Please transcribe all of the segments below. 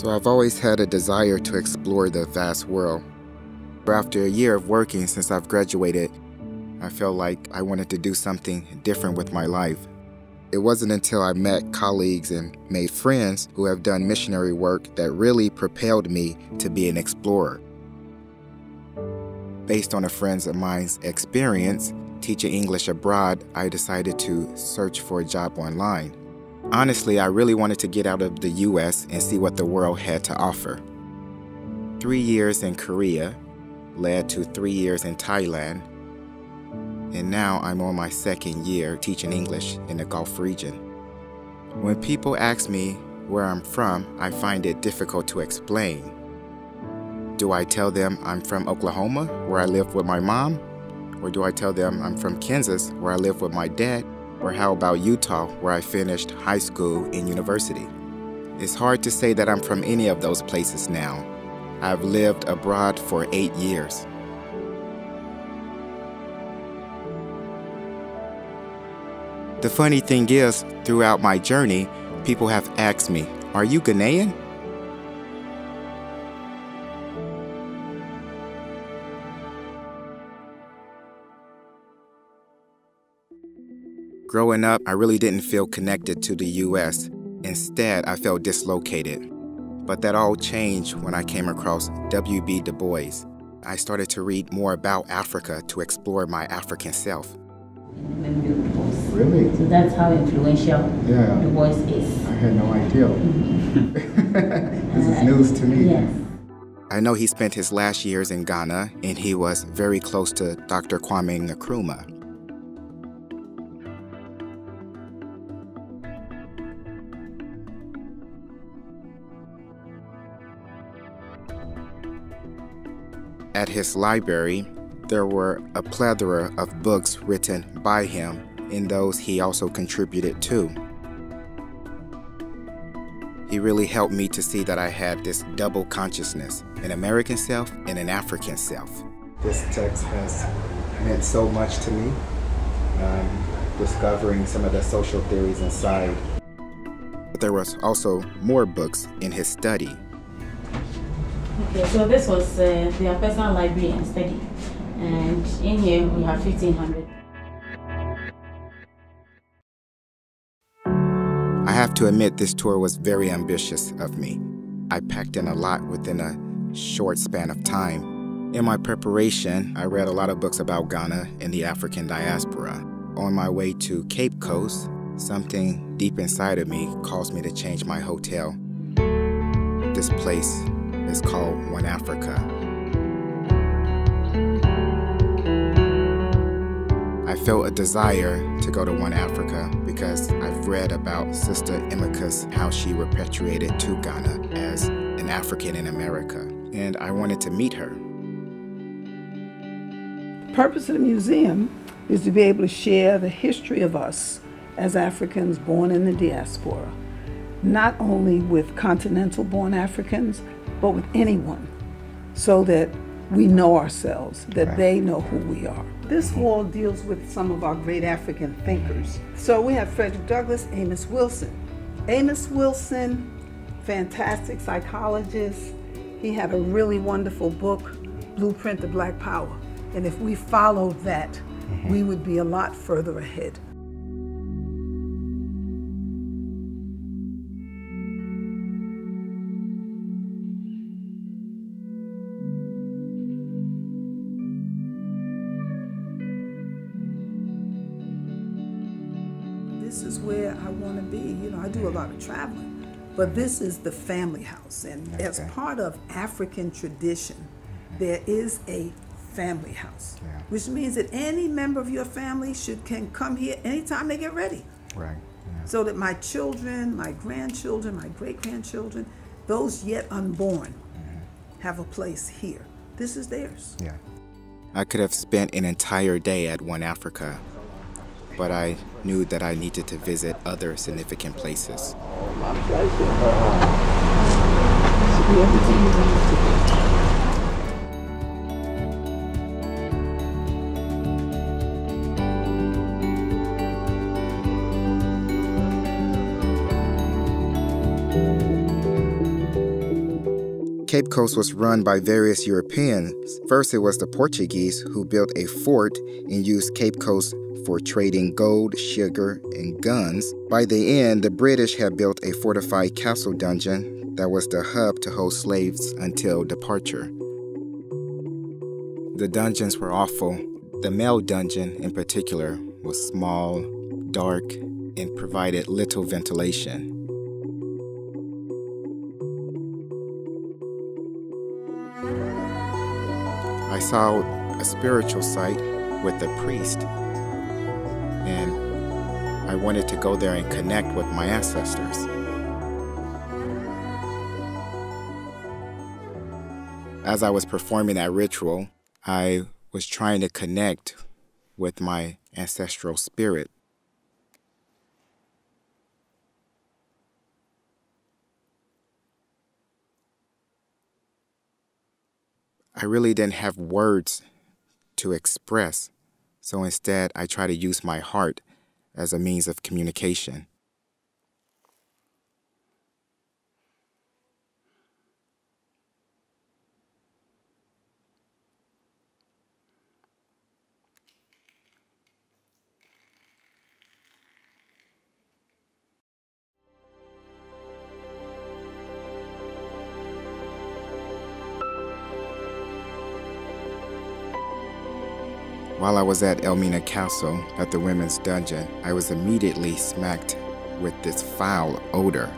So I've always had a desire to explore the vast world. But after a year of working since I've graduated, I felt like I wanted to do something different with my life. It wasn't until I met colleagues and made friends who have done missionary work that really propelled me to be an explorer. Based on a friend of mine's experience teaching English abroad, I decided to search for a job online. Honestly, I really wanted to get out of the US and see what the world had to offer. 3 years in Korea led to 3 years in Thailand, and now I'm on my 2nd year teaching English in the Gulf region. When people ask me where I'm from, I find it difficult to explain. Do I tell them I'm from Oklahoma, where I live with my mom? Or do I tell them I'm from Kansas, where I live with my dad? Or how about Utah, where I finished high school and university? It's hard to say that I'm from any of those places now. I've lived abroad for 8 years. The funny thing is, throughout my journey, people have asked me, "Are you Ghanaian?" Growing up, I really didn't feel connected to the US. Instead, I felt dislocated. But that all changed when I came across W.B. Du Bois. I started to read more about Africa to explore my African self. Really? So that's how influential Yeah. Du Bois is. I had no idea. This is news to me. Yes. I know he spent his last years in Ghana, and he was very close to Dr. Kwame Nkrumah. At his library, there were a plethora of books written by him, and those he also contributed to. He really helped me to see that I had this double consciousness, an American self and an African self. This text has meant so much to me, discovering some of the social theories inside. But there was also more books in his study. Okay, so this was their personal library and study. And in here we have 1,500. I have to admit this tour was very ambitious of me. I packed in a lot within a short span of time. In my preparation, I read a lot of books about Ghana and the African diaspora. On my way to Cape Coast, something deep inside of me caused me to change my hotel. This place is called One Africa. I felt a desire to go to One Africa because I've read about Sister Emeka's, how she repatriated to Ghana as an African in America, and I wanted to meet her. The purpose of the museum is to be able to share the history of us as Africans born in the diaspora, not only with continental-born Africans, but with anyone, so that we know ourselves, that they know who we are. This wall deals with some of our great African thinkers. So we have Frederick Douglass, Amos Wilson. Amos Wilson, fantastic psychologist. He had a really wonderful book, Blueprint to Black Power. And if we followed that, we would be a lot further ahead. This is where I want to be. You know, I do a lot of traveling, but this is the family house. And as part of African tradition, there is a family house, which means that any member of your family can come here anytime they get ready. Right. So that my children, my grandchildren, my great-grandchildren, those yet unborn have a place here. This is theirs. Yeah. I could have spent an entire day at One Africa, but I knew that I needed to visit other significant places. My pleasure. Should be everything you want to do. Cape Coast was run by various Europeans. First, it was the Portuguese who built a fort and used Cape Coast for trading gold, sugar, and guns. By the end, the British had built a fortified castle dungeon that was the hub to hold slaves until departure. The dungeons were awful. The male dungeon, in particular, was small, dark, and provided little ventilation. I saw a spiritual site with a priest, and I wanted to go there and connect with my ancestors. As I was performing that ritual, I was trying to connect with my ancestral spirit. I really didn't have words to express, so instead I try to use my heart as a means of communication. While I was at Elmina Castle at the women's dungeon, I was immediately smacked with this foul odor.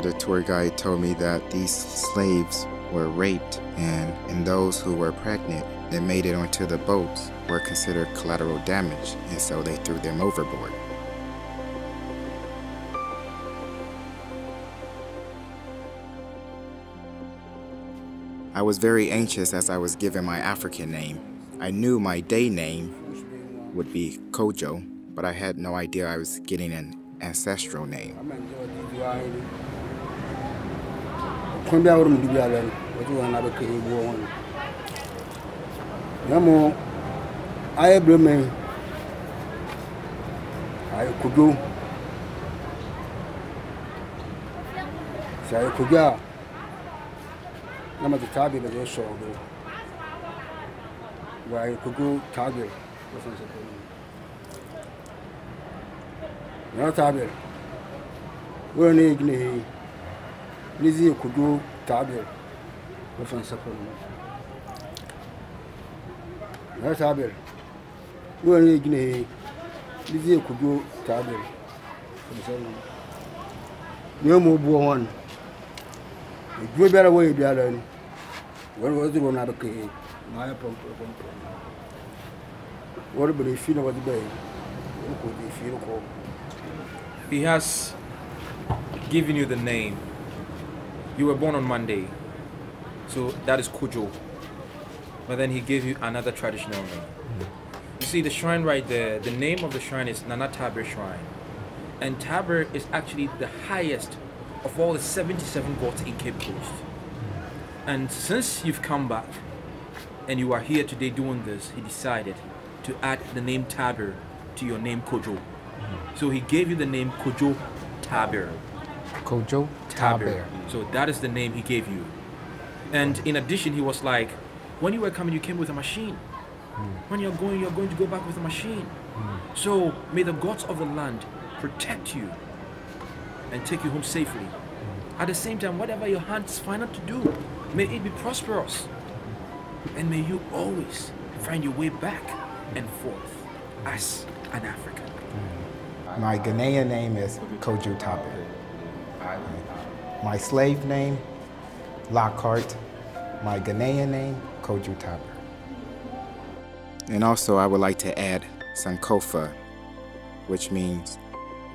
The tour guide told me that these slaves were raped, and those who were pregnant that made it onto the boats were considered collateral damage, and so they threw them overboard. I was very anxious as I was given my African name. I knew my day name would be Kojo, but I had no idea I was getting an ancestral name. Nama the tabi but also why could go tabi no tabi we're an igni Lizzie could go tabi no tabi we're an igni Lizzie could go tabi no more one. We better way the other. When was the one out of Kay? My pump. What about if you know what the bay? What could you feel called? He has given you the name. You were born on Monday, so that is Kojo. But then he gave you another traditional name. You see the shrine right there, the name of the shrine is Nana Taber Shrine. And Taber is actually the highest of all the 77 gods in Cape Coast. And since you've come back and you are here today doing this, he decided to add the name Taber to your name Kojo. So he gave you the name Kojo Taber. Kojo Taber. So that is the name he gave you. And in addition, he was like, when you were coming, you came with a machine. When you're going to go back with a machine. So may the gods of the land protect you and take you home safely. At the same time, whatever your hands find out to do, may it be prosperous. And may you always find your way back and forth as an African. My Ghanaian name is Kojo Tabe. My slave name, Lockhart. My Ghanaian name, Kojo Tabe. And also I would like to add Sankofa, which means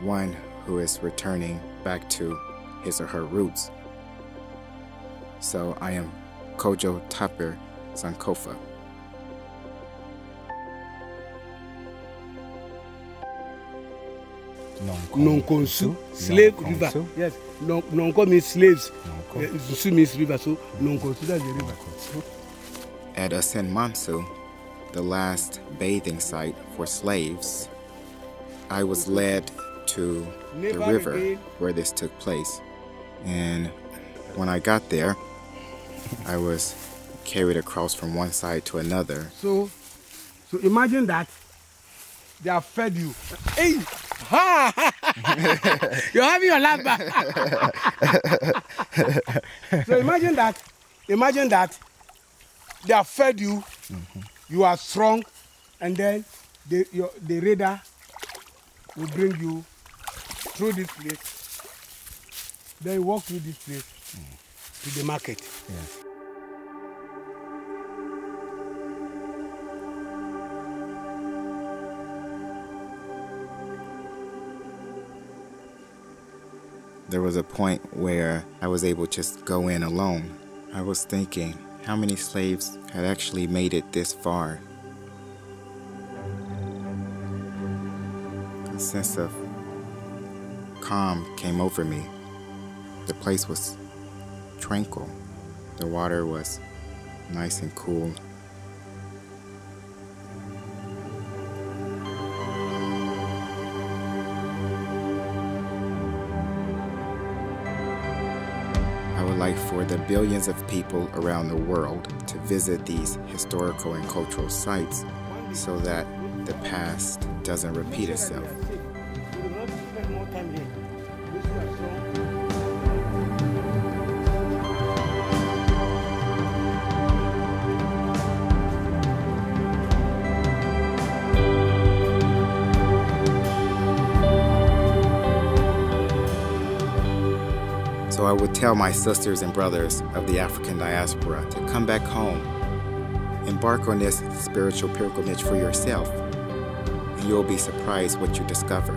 one who is returning back to his or her roots. So I am Kojo Taber Sankofa. Non-consu, slave river. Yes, non-co means slaves. Su means river, so non-consu is the river. At Asen Mansu, the last bathing site for slaves, I was led to the river where this took place. And when I got there, I was carried across from one side to another. So imagine that they have fed you. Hey! Ha! You're having your laugh back. So imagine that they have fed you, you are strong, and then the radar will bring you through this place. Then you walk through this place to the market. Yes. There was a point where I was able to just go in alone. I was thinking how many slaves had actually made it this far. A sense of calm came over me. The place was tranquil. The water was nice and cool. I would like for the billions of people around the world to visit these historical and cultural sites so that the past doesn't repeat itself. So I would tell my sisters and brothers of the African diaspora to come back home, embark on this spiritual pilgrimage for yourself, and you'll be surprised what you discover.